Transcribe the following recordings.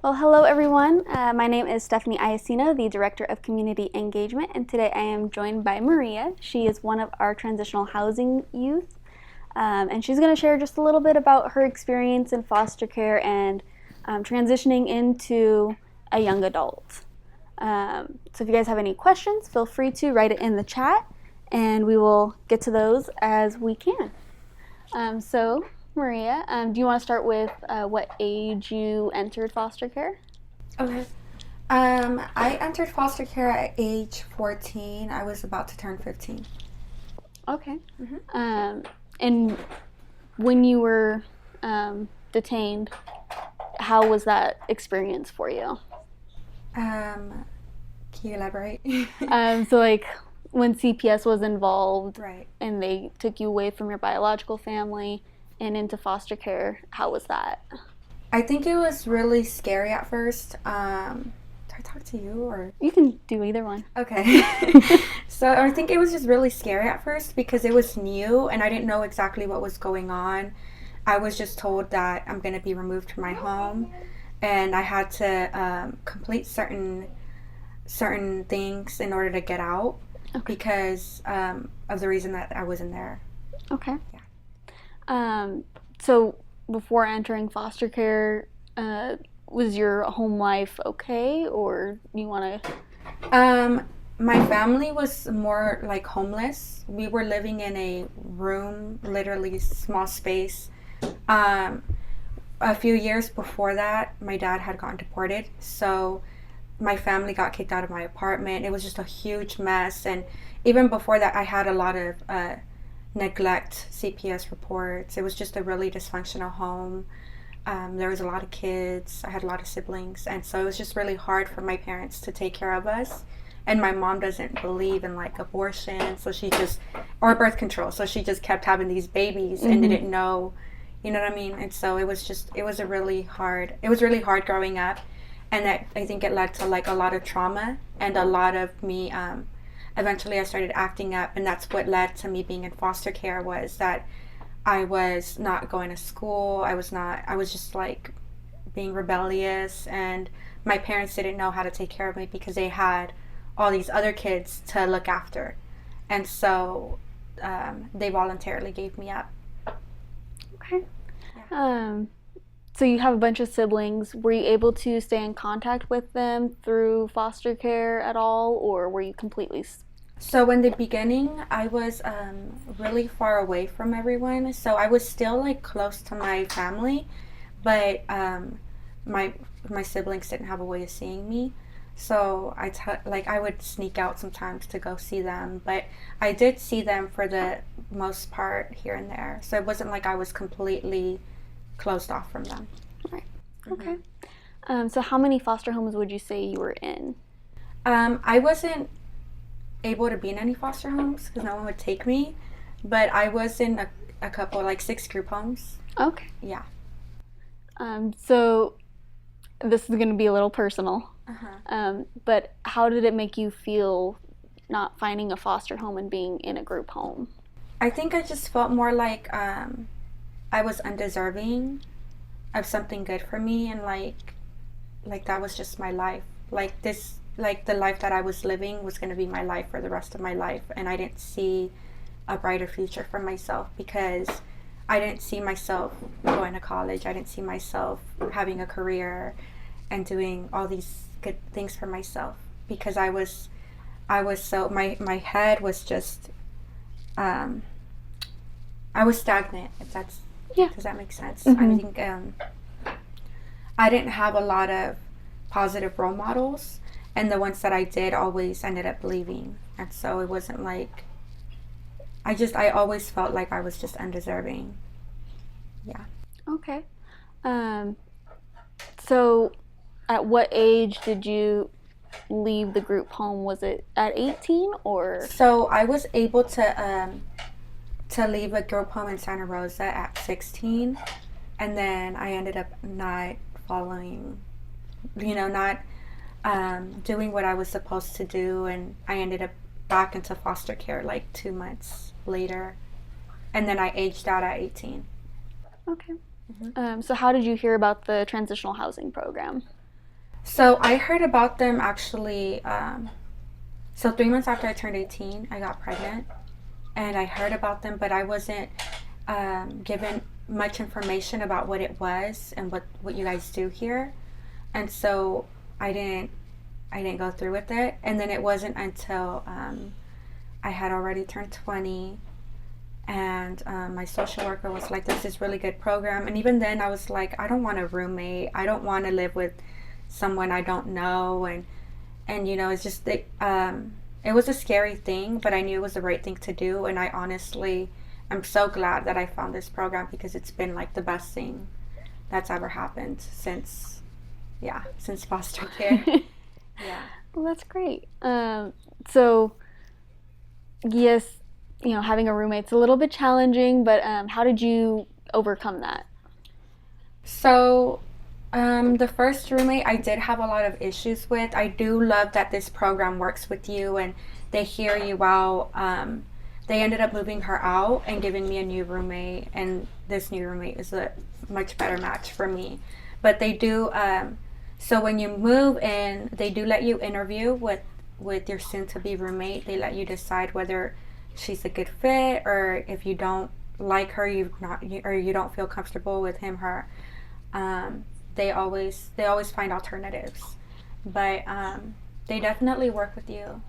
Well, hello everyone. My name is Stephanie Iacino, the Director of Community Engagement, and today I am joined by Maria. She is one of our transitional housing youth, and she's going to share just a little bit about her experience in foster care and transitioning into a young adult. So if you guys have any questions, feel free to write it in the chat, and we will get to those as we can. So Maria, do you want to start with what age you entered foster care? Okay. I entered foster care at age 14. I was about to turn 15. Okay. And when you were detained, how was that experience for you? Can you elaborate? So like when CPS was involved Right. and they took you away from your biological family and into foster care, how was that? I think it was really scary at first. Do I talk to you or? You can do either one. Okay. So I think it was just really scary at first because it was new and I didn't know exactly what was going on. I was just told that I'm going to be removed from my home and I had to complete certain things in order to get out because of the reason that I was in there. Okay. Yeah. So before entering foster care, was your home life okay, or you want to? My family was more like homeless. We were living in a room, literally small space. A few years before that, my dad had gotten deported, so my family got kicked out of my apartment. It was just a huge mess, and even before that, I had a lot of neglect CPS reports. It was just a really dysfunctional home. There was a lot of kids. I had a lot of siblings, and so it was just really hard for my parents to take care of us. And my mom doesn't believe in like abortion, so she just or birth control, so she just kept having these babies and didn't know, you know what I mean? And so it was really hard growing up, and that I think it led to like a lot of trauma and a lot of me. Eventually, I started acting up, and that's what led to me being in foster care. Was that I was not going to school. I was just like being rebellious, and my parents didn't know how to take care of me because they had all these other kids to look after, and so they voluntarily gave me up. Okay. Yeah. So you have a bunch of siblings. Were you able to stay in contact with them through foster care at all, or were you completely? So in the beginning, I was really far away from everyone. So I was still like close to my family, but my my siblings didn't have a way of seeing me. So I would sneak out sometimes to go see them, but I did see them for the most part here and there. So it wasn't like I was completely closed off from them. Right. Okay. So how many foster homes would you say you were in? I wasn't able to be in any foster homes because no one would take me, but I was in a couple, like 6 group homes. Okay. Yeah. So this is going to be a little personal, Uh-huh. but how did it make you feel not finding a foster home and being in a group home? I think I just felt more like I was undeserving of something good for me, and like that was just my life. Like the life that I was living was going to be my life for the rest of my life, and I didn't see a brighter future for myself because I didn't see myself going to college. I didn't see myself having a career and doing all these good things for myself because I was so my head was just I was stagnant, if that's, Yeah. does that make sense? Mm-hmm. I think I didn't have a lot of positive role models, and the ones that I did always ended up leaving. And so it wasn't like, I always felt like I was just undeserving. Yeah. Okay. So at what age did you leave the group home? Was it at 18 or? So I was able to leave a group home in Santa Rosa at 16, and then I ended up not following, not doing what I was supposed to do, and I ended up back into foster care like 2 months later, and then I aged out at 18. Okay. So how did you hear about the transitional housing program? So I heard about them actually. So 3 months after I turned 18, I got pregnant, and I heard about them, but I wasn't given much information about what it was and what you guys do here, and so I didn't go through with it. And then it wasn't until I had already turned 20, and my social worker was like, "This is really good program." And even then, I was like, "I don't want a roommate. I don't want to live with someone I don't know." And it's just it was a scary thing, but I knew it was the right thing to do. And I honestly, I'm so glad that I found this program, because it's been like the best thing that's ever happened since foster care. Yeah. Well, that's great. So, yes, having a roommate's a little bit challenging, but how did you overcome that? So, the first roommate I did have a lot of issues with. I do love that this program works with you and they hear you out. They ended up moving her out and giving me a new roommate, and this new roommate is a much better match for me. But they do, so when you move in, they do let you interview with your soon-to-be roommate. They let you decide whether she's a good fit, or if you don't like her, or you don't feel comfortable with him, her. They always find alternatives, but they definitely work with you.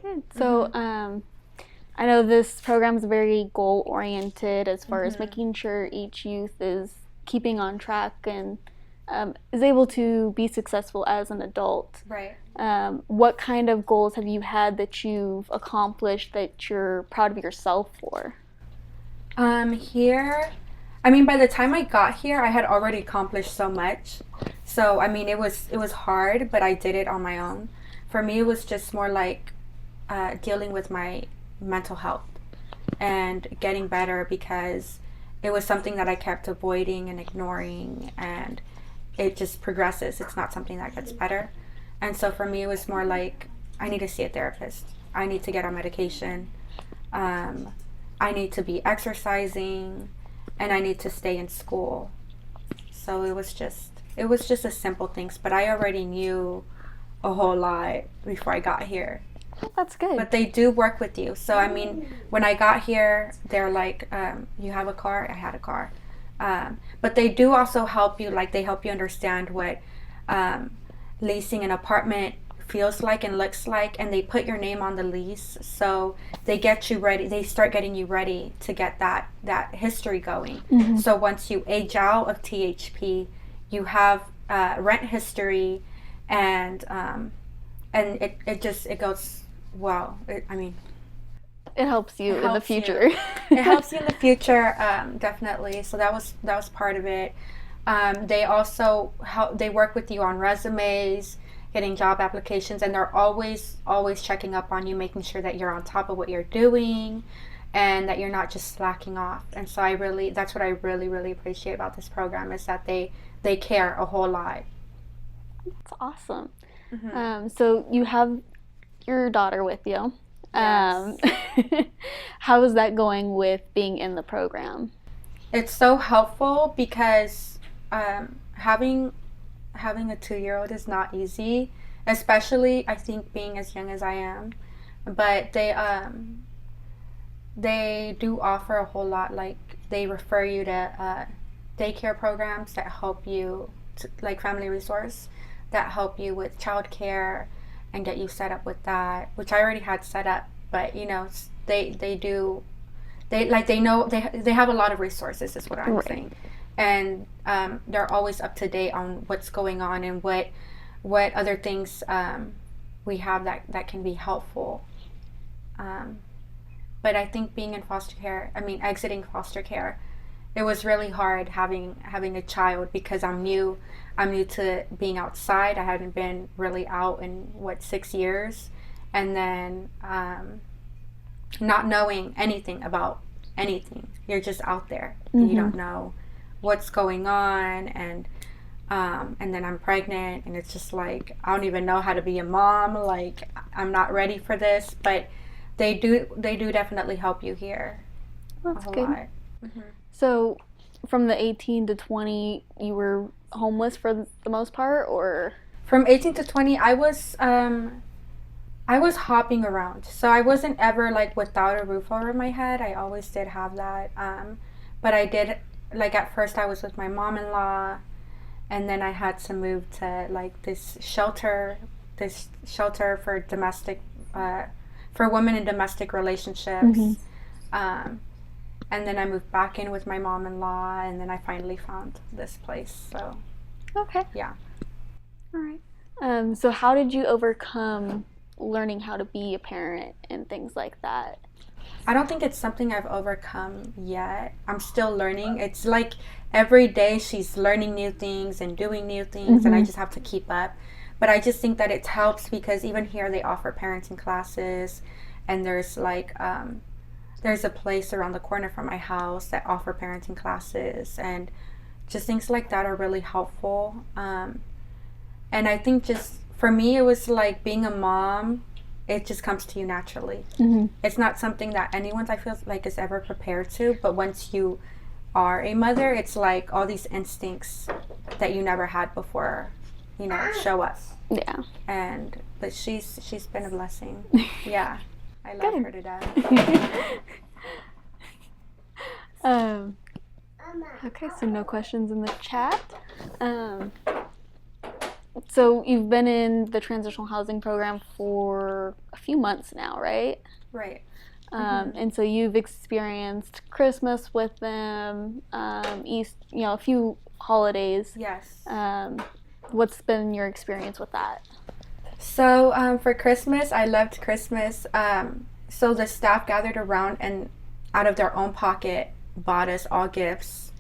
Good. So I know this program is very goal oriented as far as making sure each youth is keeping on track and is able to be successful as an adult. Right. What kind of goals have you had that you've accomplished that you're proud of yourself for? Here, I mean, by the time I got here, I had already accomplished so much. So, I mean, it was hard, but I did it on my own. For me, it was just more like dealing with my mental health and getting better, because it was something that I kept avoiding and ignoring, and it just progresses. It's not something that gets better. And so for me, it was more like, I need to see a therapist. I need to get on medication. I need to be exercising, and I need to stay in school. So it was just a simple things, but I already knew a whole lot before I got here. Oh, that's good. But they do work with you. So I mean, when I got here, they're like, you have a car? I had a car. But they do also help you, like they help you understand what leasing an apartment feels like and looks like, and they put your name on the lease, so they get you ready. They start getting you ready to get that history going. So once you age out of THP, you have rent history, and it goes well. It helps you in the future. It helps you in the future, definitely. So that was part of it. They also they work with you on resumes, getting job applications, and they're always checking up on you, making sure that you're on top of what you're doing and that you're not just slacking off. And so that's what I really, really appreciate about this program, is that they care a whole lot. That's awesome. So you have your daughter with you. Yes. How is that going with being in the program? It's so helpful, because having a 2-year-old is not easy, especially I think being as young as I am. But they do offer a whole lot. Like they refer you to daycare programs that help you, like Family Resource, that help you with childcare and get you set up with that, which I already had set up. But they have a lot of resources, is what I'm saying. And they're always up to date on what's going on and what other things we have that can be helpful. But I think being in foster care, exiting foster care, it was really hard having a child, because I'm new to being outside. I hadn't been really out in 6 years, and then not knowing anything about anything. You're just out there. And you don't know what's going on, and then I'm pregnant, and it's just like, I don't even know how to be a mom. Like, I'm not ready for this. But they do definitely help you here. That's a good. lot. So from the 18 to 20, you were homeless for the most part, or? From 18 to 20, I was hopping around. So I wasn't ever like without a roof over my head. I always did have that. But I did, like, at first I was with my mom-in-law, and then I had to move to like this shelter for domestic, for women in domestic relationships. Um, and then I moved back in with my mom-in-law, and then I finally found this place. So Okay. yeah. All right. So how did you overcome learning how to be a parent and things like that? I don't think it's something I've overcome yet. I'm still learning. It's like every day she's learning new things and doing new things, and I just have to keep up. But I just think that it helps because even here they offer parenting classes, and there's like there's a place around the corner from my house that offer parenting classes, and just things like that are really helpful. And I think just for me, it was like being a mom, it just comes to you naturally. It's not something that anyone's, I feel like, is ever prepared to, but once you are a mother, it's like all these instincts that you never had before, show up. Yeah. But she's been a blessing. Yeah. I love Good. her to death. Okay, so no questions in the chat. So you've been in the transitional housing program for a few months now, right? Right. And so you've experienced Christmas with them, a few holidays. Yes. What's been your experience with that? So for Christmas, I loved Christmas. So the staff gathered around and out of their own pocket bought us all gifts.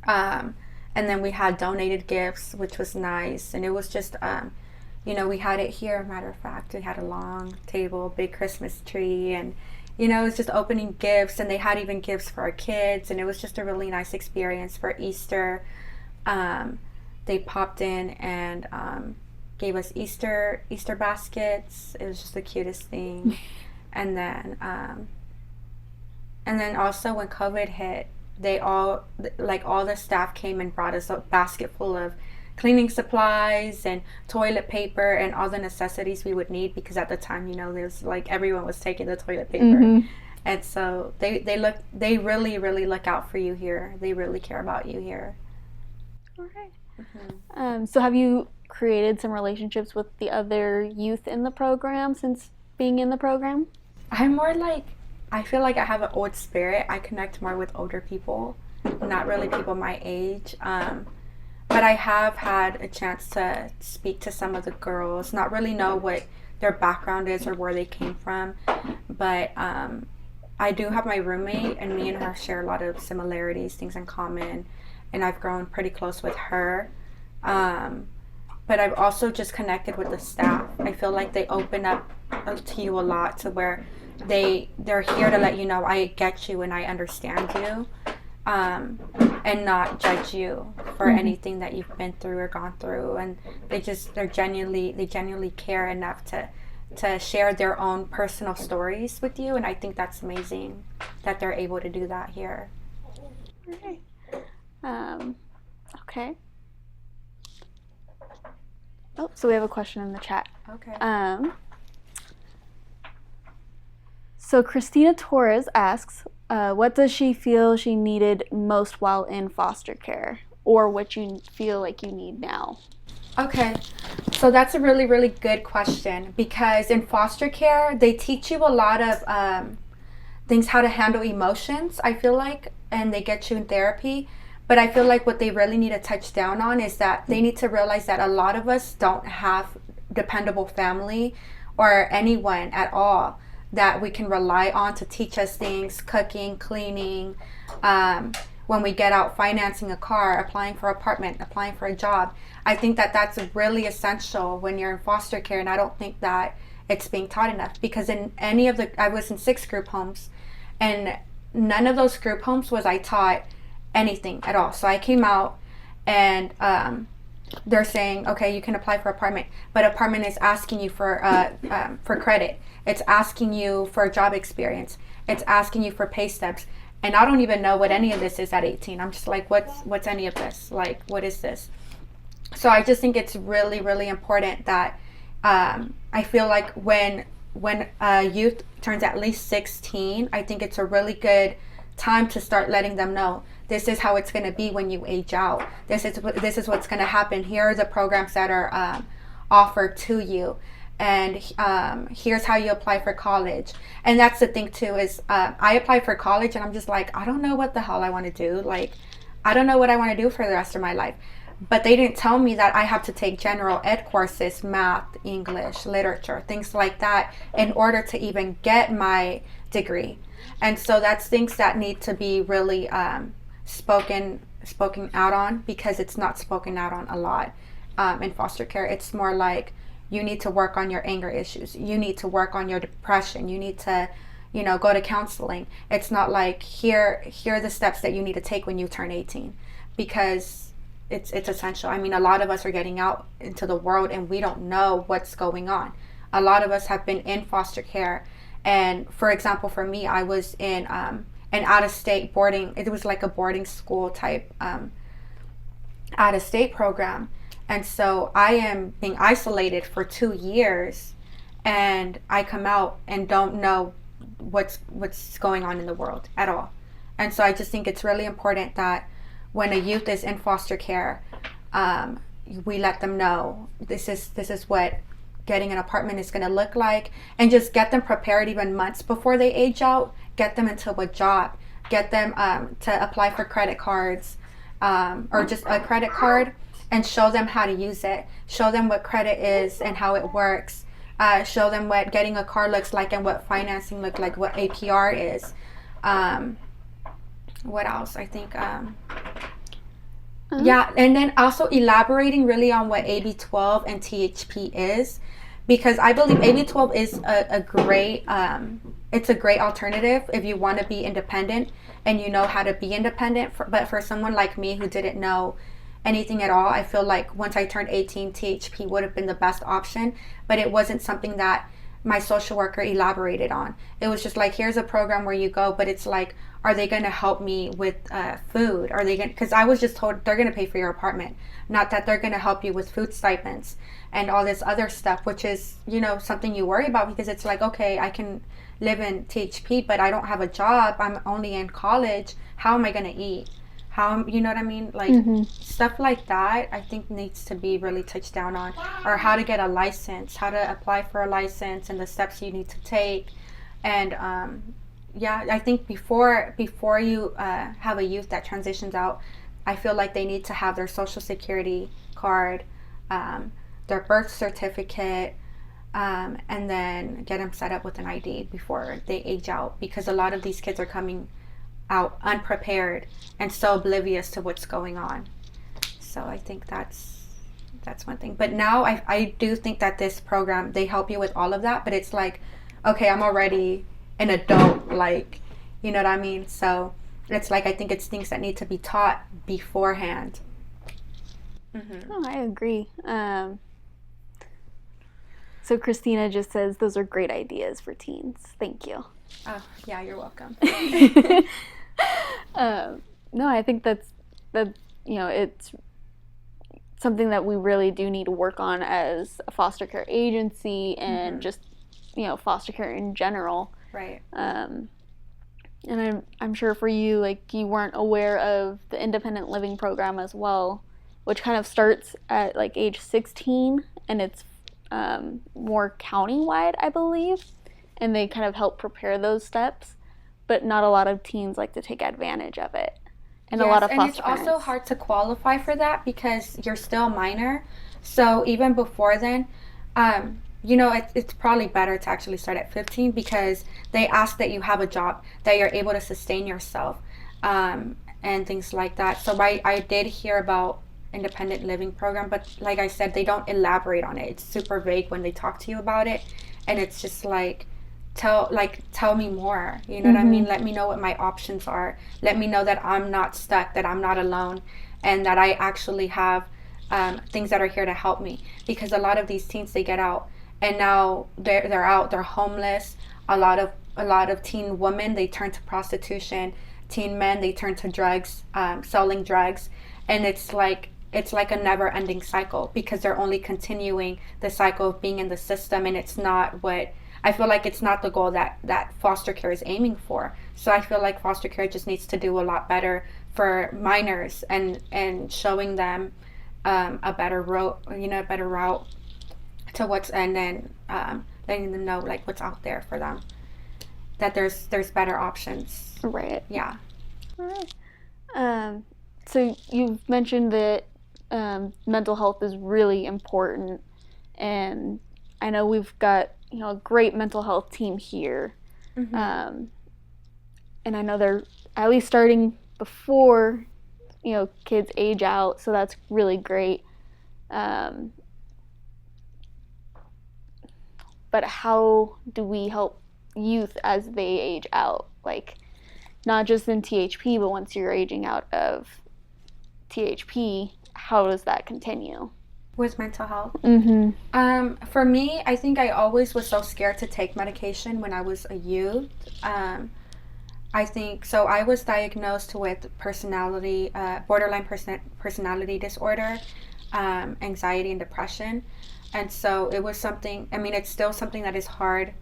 And then we had donated gifts, which was nice. And it was just, we had it here. Matter of fact, we had a long table, big Christmas tree, and, it was just opening gifts. And they had even gifts for our kids. And it was just a really nice experience for Easter. They popped in and gave us Easter baskets. It was just the cutest thing. And then also when COVID hit, all the staff came and brought us a basket full of cleaning supplies and toilet paper and all the necessities we would need, because at the time, there's like everyone was taking the toilet paper. And so they really, really look out for you here. They really care about you here. All right. So have you created some relationships with the other youth in the program since being in the program? I'm more like, I feel like I have an old spirit. I connect more with older people, not really people my age. But I have had a chance to speak to some of the girls, not really know what their background is or where they came from. But I do have my roommate, and me and her share a lot of similarities, things in common. And I've grown pretty close with her. But I've also just connected with the staff. I feel like they open up to you a lot, to where they're here to let you know, I get you and I understand you, and not judge you for anything that you've been through or gone through. And they genuinely care enough to share their own personal stories with you. And I think that's amazing that they're able to do that here. Okay. Okay. Oh, so we have a question in the chat. Okay. So Christina Torres asks, what does she feel she needed most while in foster care, or what you feel like you need now? Okay, so that's a really, really good question, because in foster care, they teach you a lot of things, how to handle emotions, I feel like, and they get you in therapy. But I feel like what they really need to touch down on is that they need to realize that a lot of us don't have dependable family or anyone at all that we can rely on to teach us things, cooking, cleaning, when we get out financing a car, applying for an apartment, applying for a job. I think that that's really essential when you're in foster care, and I don't think that it's being taught enough, because I was in 6 group homes, and none of those group homes was I taught anything at all. So I came out, and they're saying, okay, you can apply for apartment, but apartment is asking you for credit. It's asking you for job experience. It's asking you for pay stubs. And I don't even know what any of this is at 18. I'm just like, what's any of this? Like, what is this? So I just think it's really, really important that I feel like when a youth turns at least 16, I think it's a really good time to start letting them know this is how it's going to be when you age out. This is what's going to happen. Here are the programs that are offered to you, and here's how you apply for college. And that's the thing too is I applied for college, and I'm just like, I don't know what the hell I want to do. Like, I don't know what I want to do for the rest of my life. But they didn't tell me that I have to take general ed courses, math, English, literature, things like that, in order to even get my degree. And so that's things that need to be really spoken out on, because it's not spoken out on a lot in foster care. It's more like, you need to work on your anger issues. You need to work on your depression. You need to, go to counseling. It's not like, here are the steps that you need to take when you turn 18, because it's essential. I mean, a lot of us are getting out into the world and we don't know what's going on. A lot of us have been in foster care. And for example, for me, I was in an out-of-state boarding. It was like a boarding school type out-of-state program. And so I am being isolated for 2 years, and I come out and don't know what's going on in the world at all. And so I just think it's really important that when a youth is in foster care, we let them know this is what getting an apartment is going to look like, and just get them prepared even months before they age out. Get them into a job, get them to apply for credit cards, or just a credit card, and show them how to use it. Show them what credit is and how it works. Show them what getting a car looks like and what financing looks like, what APR is. What else? I think yeah, and then also elaborating really on what AB12 and THP is, because I believe AB12 is a great it's a great alternative if you want to be independent and you know how to be independent. But for someone like me who didn't know anything at all, I feel like once I turned 18, THP would have been the best option, but it wasn't something that my social worker elaborated on. It was just like, here's a program where you go, but it's like, are they going to help me with food? Are they going? Because I was just told they're going to pay for your apartment, not that they're going to help you with food stipends and all this other stuff, which is, something you worry about, because it's like, okay, I can live in THP, but I don't have a job. I'm only in college. How am I going to eat? You know what I mean? Like, stuff like that, I think needs to be really touched down on, or how to get a license, how to apply for a license, and the steps you need to take. And yeah, I think before you have a youth that transitions out, I feel like they need to have their social security card, their birth certificate, and then get them set up with an ID before they age out, because a lot of these kids are coming out unprepared and so oblivious to what's going on. So I think that's one thing. But now I do think that this program, they help you with all of that, but it's like, okay, I'm already an adult, like, you know what I mean? So it's like, I think it's things that need to be taught beforehand. Oh, I agree. So Christina just says those are great ideas for teens. Thank you. Oh, yeah, you're welcome. No, I think that's it's something that we really do need to work on as a foster care agency, and just foster care in general. Right. And I'm sure for you, like, you weren't aware of the independent living program as well, which kind of starts at like age 16, and it's more countywide, I believe, and they kind of help prepare those steps, but not a lot of teens like to take advantage of it. And yes, a lot of and foster it's also hard to qualify for that because you're still a minor. So even before then, it's probably better to actually start at 15, because they ask that you have a job, that you're able to sustain yourself, and things like that. So I did hear about independent living program, but like I said, they don't elaborate on it. It's super vague when they talk to you about it, and it's just like, tell me more, you know what I mean? Let me know what my options are. Let me know that I'm not stuck, that I'm not alone, and that I actually have things that are here to help me. Because a lot of these teens, they get out and now they're out, they're homeless. A lot of teen women, they turn to prostitution. teen men, they turn to drugs, selling drugs, and it's like a never-ending cycle because they're only continuing the cycle of being in the system, and it's not what I feel like it's not the goal that foster care is aiming for. So I feel like foster care just needs to do a lot better for minors and showing them a better route, a better route to what's, and then letting them know like what's out there for them, that there's better options. Right. Yeah. All right. So you've mentioned that mental health is really important, and I know we've got a great mental health team here, and I know they're at least starting before kids age out, so that's really great. But how do we help youth as they age out? Like, not just in THP, but once you're aging out of THP, how does that continue? With mental health? Mm-hmm. For me, I think I always was so scared to take medication when I was a youth. I think, so I was diagnosed with borderline personality disorder, anxiety and depression. And so it was something, I mean, it's still something that is hard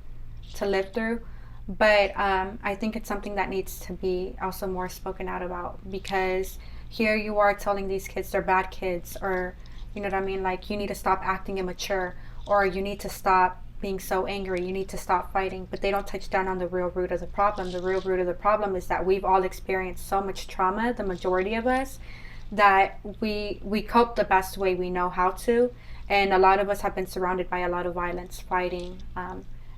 to live through, but I think it's something that needs to be also more spoken out about, because here you are telling these kids they're bad kids, or, you know what I mean? Like, you need to stop acting immature, or you need to stop being so angry, you need to stop fighting, but they don't touch down on the real root of the problem. The real root of the problem is that we've all experienced so much trauma, the majority of us, that we cope the best way we know how to. And a lot of us have been surrounded by a lot of violence, fighting,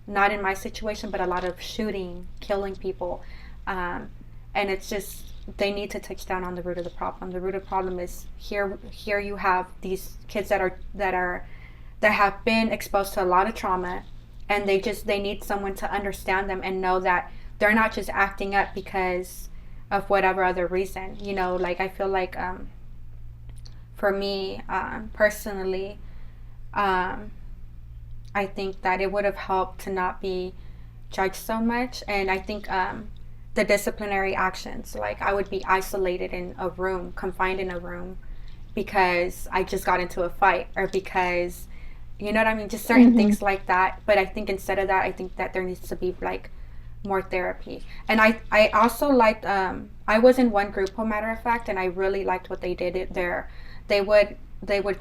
not in my situation, but a lot of shooting, killing people. And it's just, they need to touch down on the root of the problem. The root of the problem is here you have these kids that have been exposed to a lot of trauma, and they need someone to understand them and know that they're not just acting up because of whatever other reason. Like, I feel like for me personally, I think that it would have helped to not be judged so much. And I think the disciplinary actions, like I would be isolated in a room, confined in a room, because I just got into a fight, or because, you know what I mean, just certain things like that. But I think instead of that, I think that there needs to be like more therapy. And I also liked, I was in one group home, matter of fact, and I really liked what they did there. They would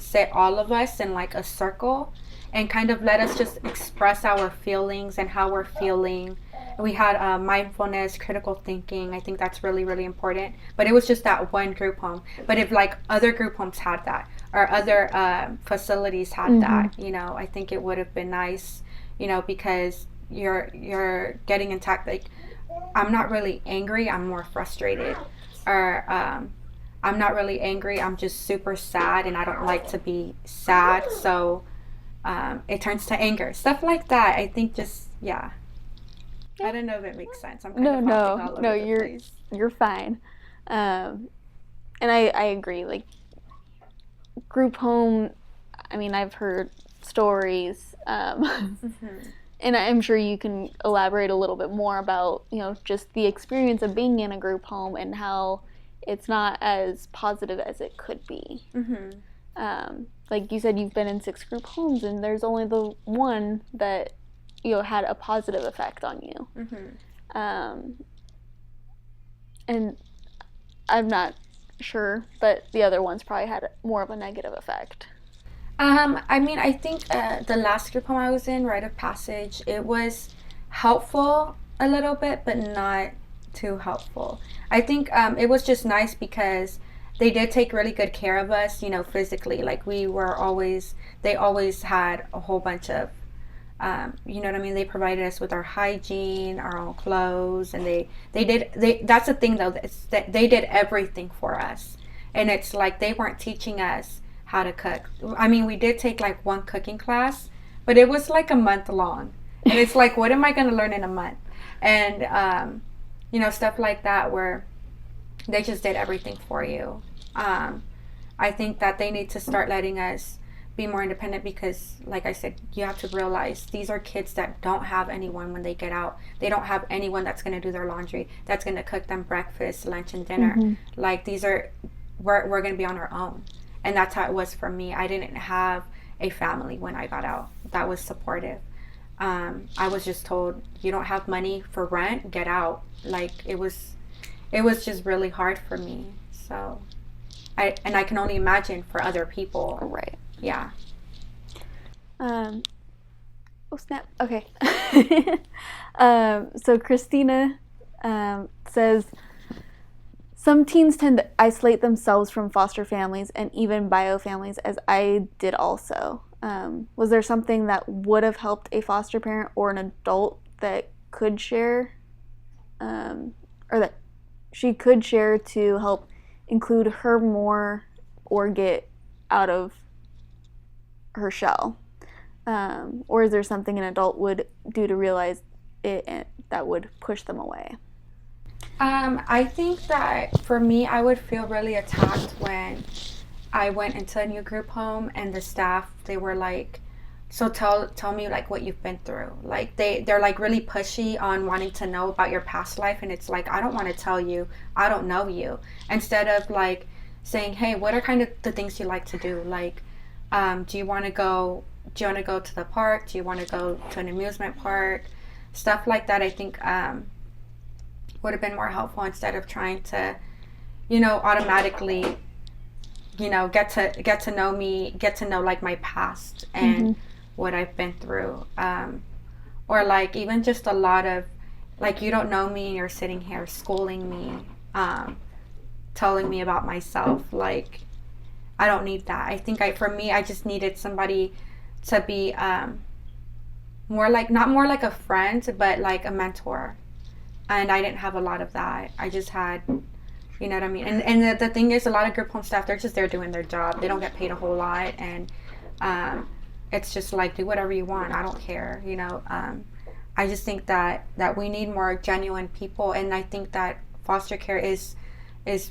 sit all of us in like a circle and kind of let us just express our feelings and how we're feeling. We had mindfulness, critical thinking. I think that's really, really important. But it was just that one group home. But if like other group homes had that, or other facilities had that, I think it would have been nice, because you're getting intact. Like, I'm not really angry, I'm more frustrated. Or I'm not really angry, I'm just super sad, and I don't like to be sad, so it turns to anger. Stuff like that. I think just, yeah. I don't know if it makes sense. I'm kind of hopping all over the place. You're fine. And I agree. Like, group home, I mean, I've heard stories, and I'm sure you can elaborate a little bit more about, just the experience of being in a group home and how it's not as positive as it could be. Like you said, you've been in 6 group homes, and there's only the one that had a positive effect on you. And I'm not sure, but the other ones probably had more of a negative effect. I mean, I think the last group home I was in, Rite of Passage, it was helpful a little bit, but not too helpful. I think it was just nice because they did take really good care of us, physically. Like, they always had a whole bunch of, you know what I mean? They provided us with our hygiene, our own clothes, and that's the thing though, that they did everything for us. And it's like, they weren't teaching us how to cook. I mean, we did take like one cooking class, but it was like a month long. And it's like, what am I going to learn in a month? And, stuff like that, where they just did everything for you. I think that they need to start letting us be more independent because, like I said, you have to realize these are kids that don't have anyone when they get out. They don't have anyone that's going to do their laundry, that's going to cook them breakfast, lunch, and dinner. Like, we're going to be on our own. And that's how it was for me. I didn't have a family when I got out that was supportive. I was just told, you don't have money for rent, get out. Like, it was just really hard for me. So I can only imagine for other people. Right. Yeah. Oh snap. Okay. So Christina says, some teens tend to isolate themselves from foster families and even bio families, as I did also. Was there something that would have helped a foster parent or an adult that could share, or that she could share to help include her more or get out of her shell? Or is there something an adult would do to realize it that would push them away? I think that for me, I would feel really attacked when I went into a new group home and the staff, they were like, so tell me like what you've been through. Like they're like really pushy on wanting to know about your past life, and it's like, I don't want to tell you, I don't know you. Instead of like saying, hey, what are kind of the things you like to do? Like, do you want to go to the park? Do you want to go to an amusement park? Stuff like that, I think would have been more helpful, instead of trying to, automatically, get to know me, get to know like my past and what I've been through. Or like even just a lot of like, you don't know me and you're sitting here schooling me, telling me about myself. Like, I don't need that. I think for me, I just needed somebody to be not more like a friend, but like a mentor. And I didn't have a lot of that. I just had, you know what I mean? And the thing is, a lot of group home staff, they're just there doing their job. They don't get paid a whole lot. And it's just like, do whatever you want. I don't care, I just think that we need more genuine people. And I think that foster care is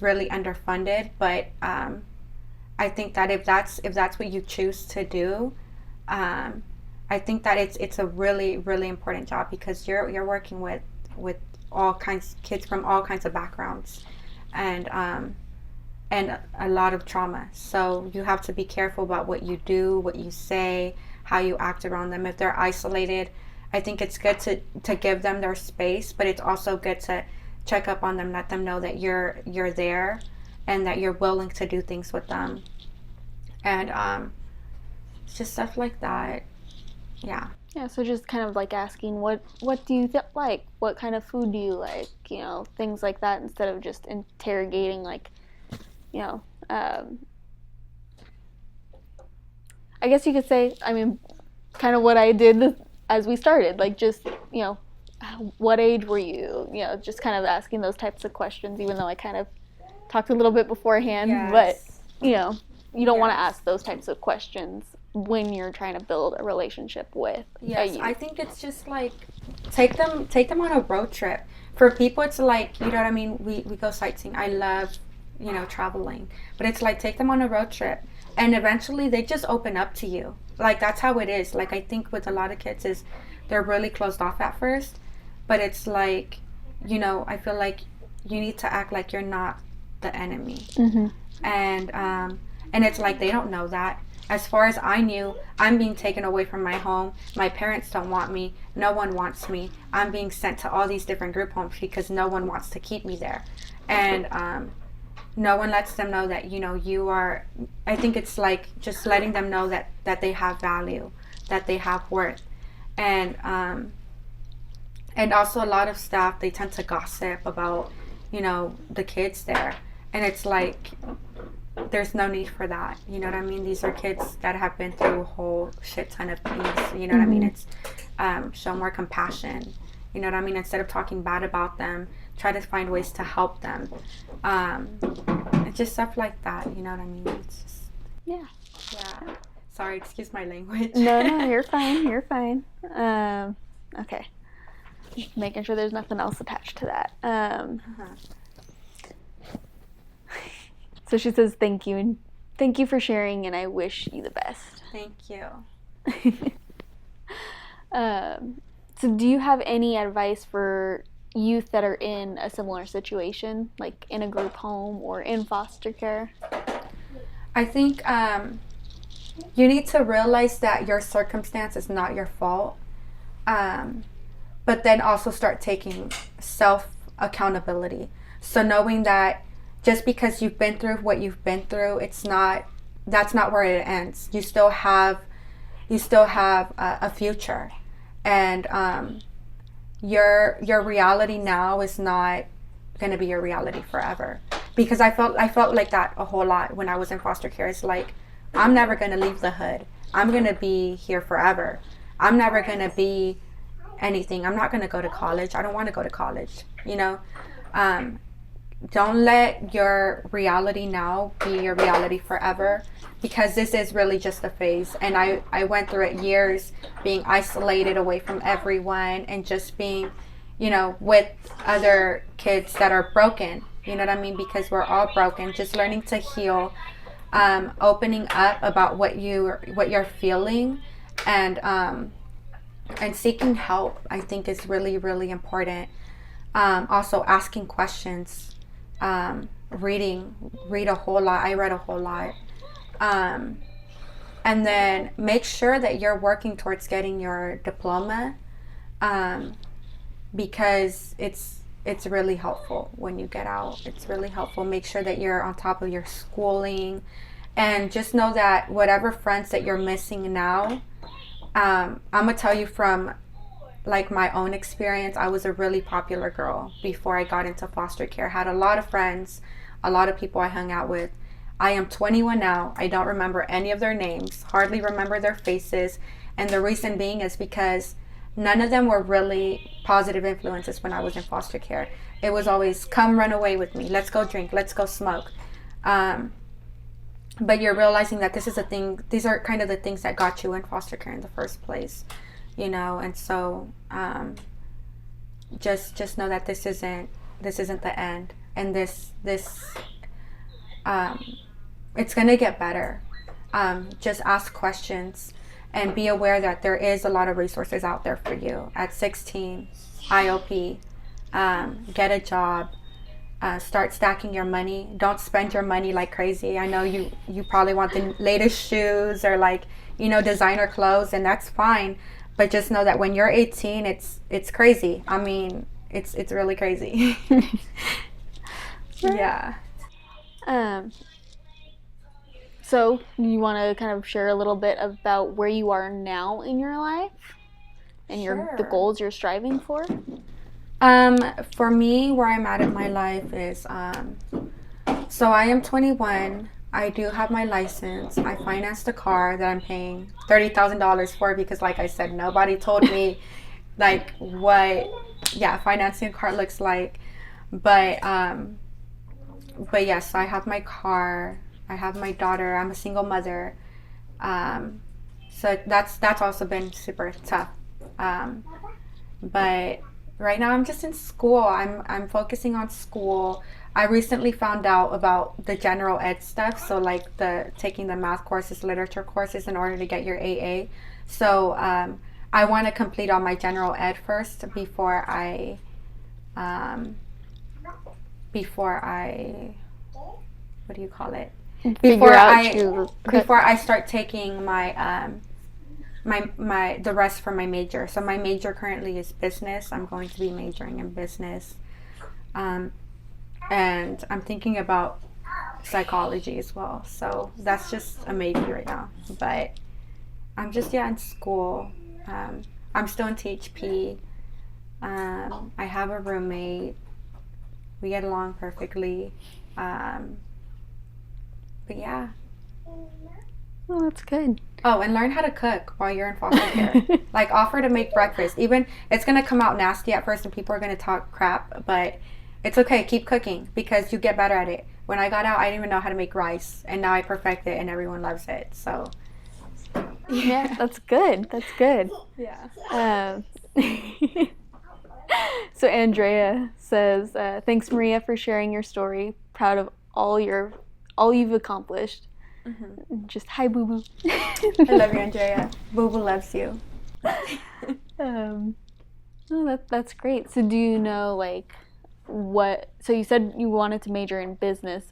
really underfunded. But I think that if that's what you choose to do, I think that it's a really, really important job, because you're working with all kinds kids from all kinds of backgrounds, and a lot of trauma. So you have to be careful about what you do, what you say, how you act around them. If they're isolated, I think it's good to give them their space, but it's also good to check up on them, let them know that you're there and that you're willing to do things with them. And it's just stuff like that. Yeah. Yeah, so just kind of like asking, what do you like? What kind of food do you like? Things like that, instead of just interrogating, like, I guess you could say, I mean, kind of what I did as we started, like, just, what age were you? Just kind of asking those types of questions, even though I kind of talked a little bit beforehand. Yes. But, you don't want to ask those types of questions when you're trying to build a relationship with a youth. I think it's just like, take them on a road trip. For people, it's like, you know what I mean, we go sightseeing. I love, traveling, but it's like, take them on a road trip, and eventually they just open up to you. Like, that's how it is. Like, I think with a lot of kids is they're really closed off at first, but it's like, I feel like you need to act like you're not the enemy. And it's like, they don't know that. As far as I knew, I'm being taken away from my home. My parents don't want me. No one wants me. I'm being sent to all these different group homes because no one wants to keep me there. And no one lets them know that, you are, I think it's like just letting them know that they have value, that they have worth. And also a lot of staff, they tend to gossip about, the kids there. And it's like, there's no need for that. You know what I mean? These are kids that have been through a whole shit ton of things. You know what I mean? It's show more compassion. You know what I mean? Instead of talking bad about them, try to find ways to help them. It's just stuff like that. You know what I mean? It's just, yeah. Sorry, excuse my language. No, you're fine. You're fine. Okay. Just making sure there's nothing else attached to that. So she says thank you, and Thank you for sharing, and I wish you the best. Thank you. So do you have any advice for youth that are in a similar situation, like in a group home or in foster care? I think you need to realize that your circumstance is not your fault, but then also start taking self accountability. So knowing that just because you've been through what you've been through, that's not where it ends. You still have a future, and your reality now is not going to be your reality forever. Because I felt like that a whole lot when I was in foster care. It's like, I'm never going to leave the hood. I'm going to be here forever. I'm never going to be anything. I'm not going to go to college. I don't want to go to college. Don't let your reality now be your reality forever, because this is really just a phase. And I went through it years being isolated away from everyone and just being, with other kids that are broken. You know what I mean? Because we're all broken. Just learning to heal, opening up about what you're feeling, and seeking help, I think, is really, really important. Also asking questions, read a whole lot. I read a whole lot. And then make sure that you're working towards getting your diploma, because it's really helpful when you get out. It's really helpful. Make sure that you're on top of your schooling, and just know that whatever friends that you're missing now, I'm gonna tell you from like my own experience. I was a really popular girl before I got into foster care. Had a lot of friends, a lot of people I hung out with. I am 21 now. I don't remember any of their names, hardly remember their faces. And the reason being is because none of them were really positive influences when I was in foster care. It was always, come run away with me. Let's go drink. Let's go smoke. But you're realizing that this is a thing. These are kind of the things that got you in foster care in the first place. And so just know that this isn't the end, and this it's gonna get better. Just ask questions and be aware that there is a lot of resources out there for you. At 16, IOP, get a job, start stacking your money. Don't spend your money like crazy. I know you probably want the latest shoes or designer clothes, and that's fine. But just know that when you're 18, it's crazy. I mean, it's really crazy. Yeah. So you want to kind of share a little bit about where you are now in your life and the goals you're striving for? For me, where I'm at in my life is, so I am 21. I do have my license. I financed a car that I'm paying $30,000 for, because like I said, nobody told me what financing a car looks like. But yes, I have my car. I have my daughter. I'm a single mother. So that's also been super tough. But right now I'm just in school. I'm focusing on school. I recently found out about the general ed stuff, so like taking the math courses, literature courses in order to get your AA. So I want to complete all my general ed first before I what do you call it? Before I start taking my the rest for my major. So my major currently is business. I'm going to be majoring in business. And I'm thinking about psychology as well. So that's just a maybe right now. But I'm just in school. I'm still in THP. I have a roommate. We get along perfectly. But yeah. Well, that's good. Oh, and learn how to cook while you're in foster care. Like, offer to make breakfast. Even, it's going to come out nasty at first and people are going to talk crap, but it's okay. Keep cooking because you get better at it. When I got out, I didn't even know how to make rice, and now I perfect it and everyone loves it. So, yeah, that's good. That's good. Yeah. So Andrea says, thanks, Maria, for sharing your story. Proud of all you've accomplished. Just hi, Boo Boo. I love you, Andrea. Boo Boo loves you. Oh, that's great. So do you know like what? So you said you wanted to major in business.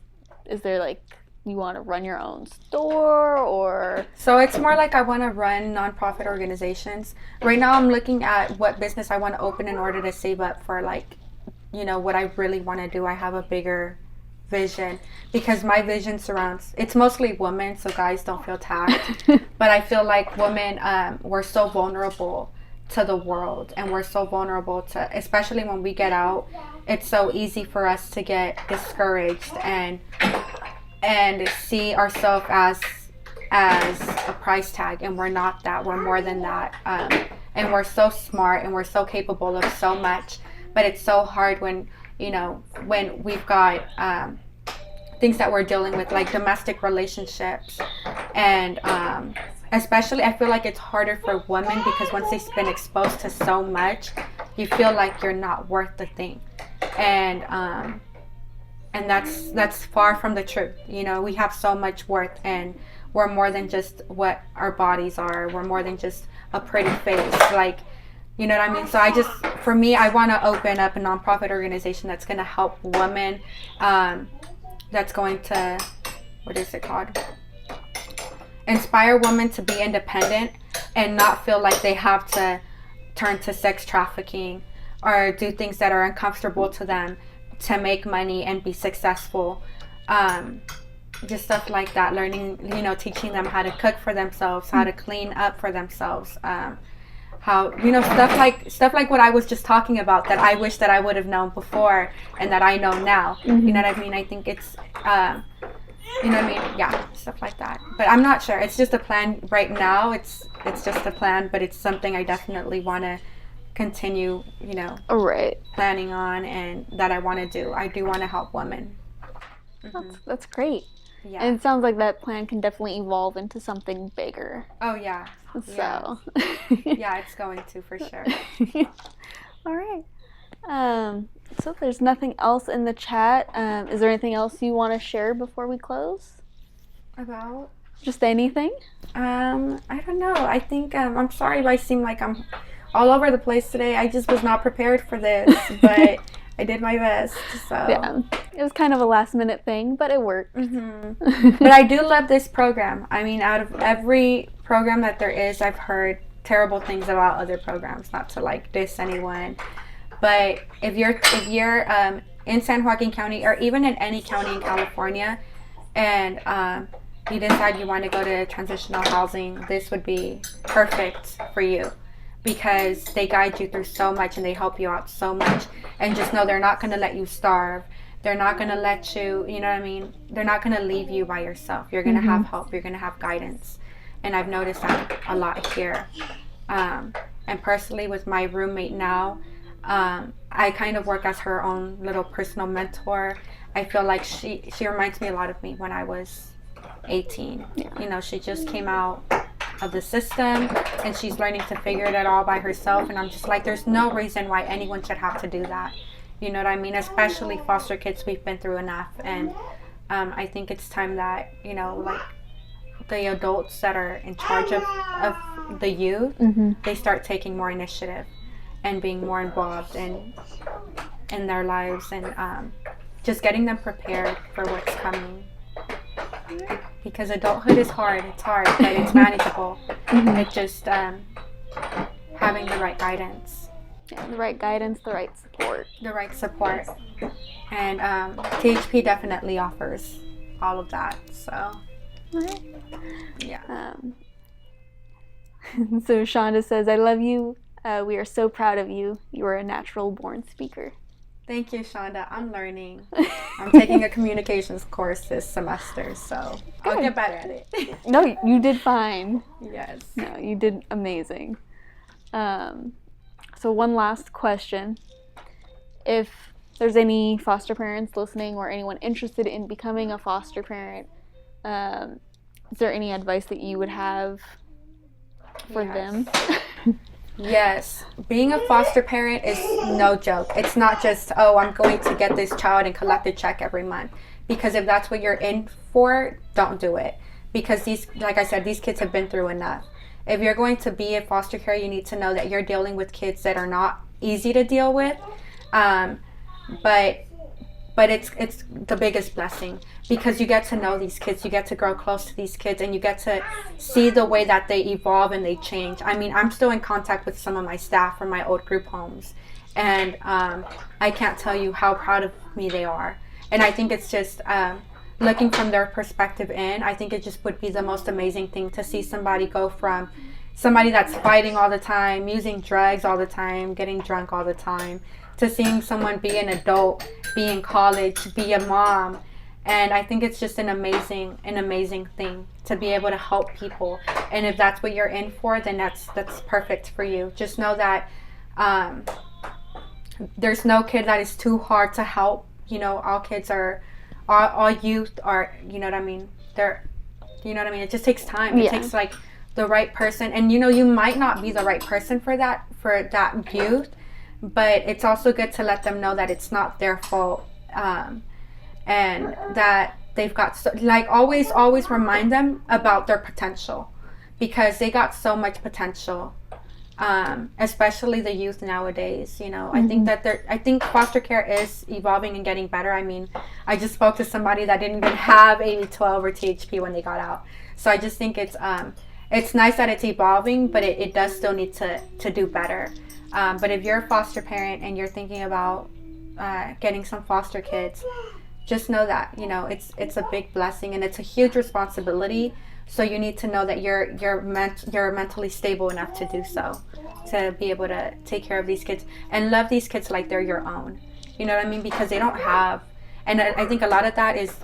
Is there like you want to run your own store or? So it's more like I want to run nonprofit organizations. Right now I'm looking at what business I want to open in order to save up for like, what I really want to do. I have a bigger vision because my vision surrounds, it's mostly women, so guys don't feel tagged. But I feel like women, we're so vulnerable to the world, and we're so vulnerable to, especially when we get out, it's so easy for us to get discouraged and see ourselves as a price tag, and we're not that. We're more than that, and we're so smart and we're so capable of so much, but it's so hard when we've got things that we're dealing with, like domestic relationships, and especially I feel like it's harder for women because once they've been exposed to so much, you feel like you're not worth the thing, and that's far from the truth. We have so much worth, and we're more than just what our bodies are. We're more than just a pretty face, like, you know what I mean? So for me, I want to open up a nonprofit organization that's going to help women, that's going to, what is it called? Inspire women to be independent and not feel like they have to turn to sex trafficking or do things that are uncomfortable to them to make money and be successful. Just stuff like that. Learning, teaching them how to cook for themselves, how to clean up for themselves. How, stuff like what I was just talking about that I wish that I would have known before and that I know now. You know what I mean? I think it's, yeah, stuff like that. But I'm not sure. It's just a plan right now. It's just a plan, but it's something I definitely want to continue, Right. planning on, and that I want to do. I do want to help women. That's great. Yeah. And it sounds like that plan can definitely evolve into something bigger. Oh, yeah. So. Yeah, it's going to, for sure. All right. So if there's nothing else in the chat, is there anything else you want to share before we close? About? Just anything? I don't know. I think, I'm sorry if I seem like I'm all over the place today. I just was not prepared for this, but I did my best. So yeah, it was kind of a last minute thing, but it worked. But I do love this program. I mean, out of every program that there is, I've heard terrible things about other programs. Not to like diss anyone, but if you're in San Joaquin County or even in any county in California, and you decide you want to go to transitional housing, this would be perfect for you. Because they guide you through so much and they help you out so much. And just know they're not going to let you starve. They're not going to let you, you know what I mean? They're not going to leave you by yourself. You're going to have help. You're going to have guidance. And I've noticed that a lot here. And personally with my roommate now, I kind of work as her own little personal mentor. I feel like she reminds me a lot of me when I was 18. Yeah. She just came out of the system and she's learning to figure it all by herself, and I'm just like, there's no reason why anyone should have to do that. You know what I mean? Especially foster kids, we've been through enough, and I think it's time that like the adults that are in charge of the youth, they start taking more initiative and being more involved in their lives, and just getting them prepared for what's coming. Because adulthood is hard. It's hard, but it's manageable. It's just having the right guidance. Yeah, the right guidance, the right support. The right support. And THP definitely offers all of that. So, yeah. So Shonda says, I love you. We are so proud of you. You are a natural born speaker. Thank you, Shonda. I'm learning. I'm taking a communications course this semester, so I'll get better at it. No, you did fine. Yes. No, you did amazing. So one last question. If there's any foster parents listening or anyone interested in becoming a foster parent, is there any advice that you would have for them? Yes. Being a foster parent is no joke. It's not just, I'm going to get this child and collect a check every month. Because if that's what you're in for, don't do it. because these, like I said, these kids have been through enough. If you're going to be in foster care, you need to know that you're dealing with kids that are not easy to deal with. But it's the biggest blessing because you get to know these kids, you get to grow close to these kids, and you get to see the way that they evolve and they change. I mean, I'm still in contact with some of my staff from my old group homes, and I can't tell you how proud of me they are. And I think it's just looking from their perspective in, I think it just would be the most amazing thing to see somebody go from somebody that's fighting all the time, using drugs all the time, getting drunk all the time, to seeing someone be an adult, be in college, be a mom. And I think it's just an amazing thing to be able to help people. And if that's what you're in for, then that's perfect for you. Just know that there's no kid that is too hard to help. You know, all kids are, all youth are, you know what I mean? It just takes time. It takes like the right person. And you know, you might not be the right person for that youth, but it's also good to let them know that it's not their fault, and that they've got always remind them about their potential, because they got so much potential, especially the youth nowadays. You know, I think foster care is evolving and getting better. I mean, I just spoke to somebody that didn't even have AB12 or THP when they got out, so I just think it's nice that it's evolving, but it does still need to do better. But if you're a foster parent and you're thinking about getting some foster kids, just know that, you know, it's a big blessing and it's a huge responsibility. So you need to know that you're mentally stable enough to do so, to be able to take care of these kids and love these kids like they're your own. You know what I mean? Because they don't have, and I think a lot of that is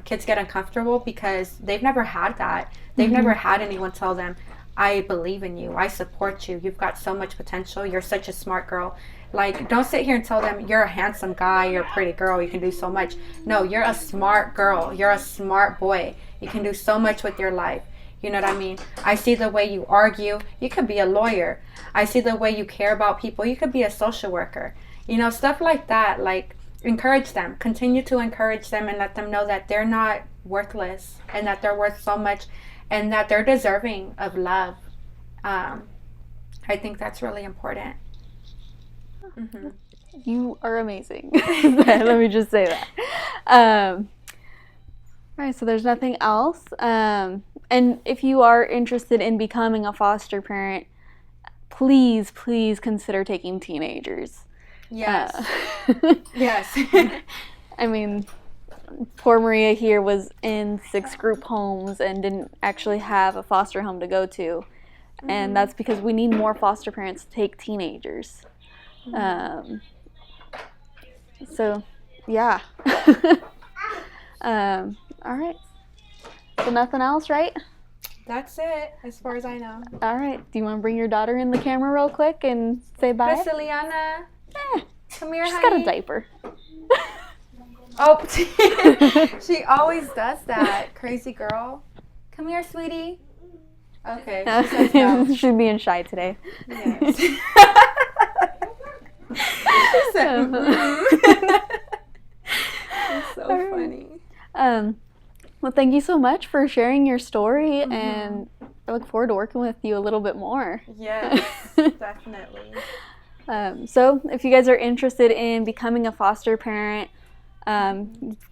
kids get uncomfortable because they've never had that. They've never had anyone tell them, I believe in you, I support you, you've got so much potential, you're such a smart girl. Like, don't sit here and tell them you're a handsome guy, you're a pretty girl, you can do so much. No, you're a smart girl, you're a smart boy, you can do so much with your life. You know what I mean? I see the way you argue, you could be a lawyer. I see the way you care about people, you could be a social worker. You know, stuff like that. Like, encourage them, continue to encourage them, and let them know that they're not worthless and that they're worth so much, and that they're deserving of love. I think that's really important. Mm-hmm. You are amazing. Let me just say that. All right, so there's nothing else. And if you are interested in becoming a foster parent, please consider taking teenagers. Yes. Yes. I mean, poor Maria here was in 6 group homes and didn't actually have a foster home to go to. And that's because we need more foster parents to take teenagers. So, yeah. All right. So nothing else, right? That's it, as far as I know. All right. Do you want to bring your daughter in the camera real quick and say bye? Priscilliana, come here, She's honey. got a diaper. Oh, she always does that. Crazy girl. Come here, sweetie. Okay. She says no. She's being shy today. Yes. She said, It's so funny. Well, thank you so much for sharing your story, and I look forward to working with you a little bit more. Yes, definitely. So if you guys are interested in becoming a foster parent,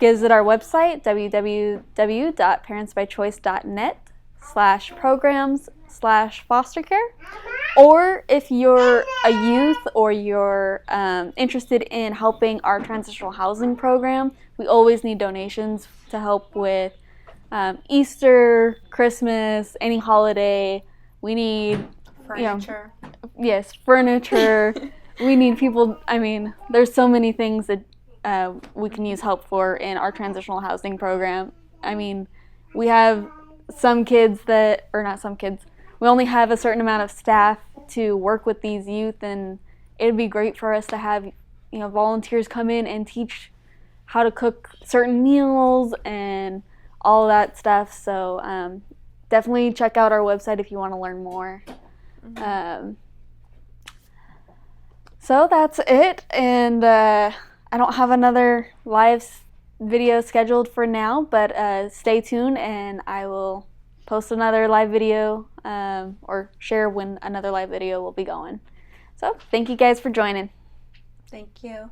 visit our website, www.parentsbychoice.net/programs/foster care. Or if you're a youth or you're interested in helping our transitional housing program, we always need donations to help with Easter, Christmas, any holiday. We need Furniture. Yes, furniture. We need people. I mean, there's so many things that we can use help for in our transitional housing program. I mean, we have some kids that, or not some kids, we only have a certain amount of staff to work with these youth, and it'd be great for us to have, volunteers come in and teach how to cook certain meals and all that stuff. So definitely check out our website if you want to learn more. So that's it, and I don't have another live video scheduled for now, but stay tuned and I will post another live video or share when another live video will be going. So thank you guys for joining. Thank you.